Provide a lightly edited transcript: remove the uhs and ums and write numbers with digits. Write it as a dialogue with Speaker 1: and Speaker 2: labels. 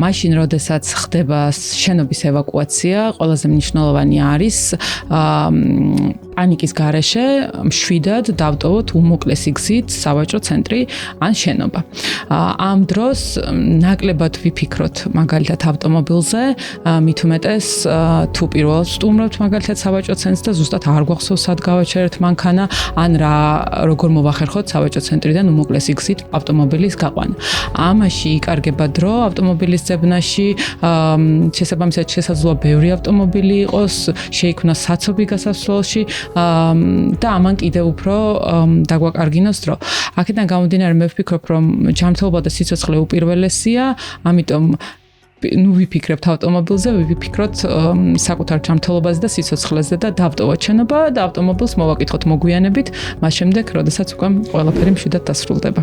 Speaker 1: მაშინ როდესაც ხდება შენობის ევაკუაცია, ყველაზე მნიშვნელოვანი არის პანიკის გარეშე მშვიდად დავტოვოთ უმოკლესი გზით სავაჭრო ცენტრი ან შენობა. ამ დროს ნაკლებად ვიფიქროთ მაგალითად ავტომობილზე, მით უმეტეს თუ პირველად ვსტუმრობთ მაგალითად სავაჭრო ცენტრს და ზუსტად არ გვახსოვს სად გავაჩერეთ მანქანა, ან როგორ მოვახერხოთ სავაჭრო ცენტრიდან უმოკლესი გზით ავტომობილის გაყვანა. ამაში იკარგება დრო ავტომობილის ძებნაში, შესაბამისად შესაძლოა ბევრი ავტომობილი იყოს, შეიქმნას საცობი გასასვლელში და ამან კიდევ უფრო დაგვაკარგინოს დრო. აქედან გამომდინარე მე ვფიქრობ, რომ ჯანმრთელობა და სიცოცხლე უპირველესია, ამიტომ ვიფიქრებთ ავტომობილზე, ვიფიქროთ საკუთარ ჯანმრთელობაზე და სიცოცხლეზე და დავტოვოთ შენობა და ავტომობილს მოვაკითხოთ მოგვიანებით, მას შემდეგ, როდესაც უკვე ყველაფერი მშვიდად დასრულდება.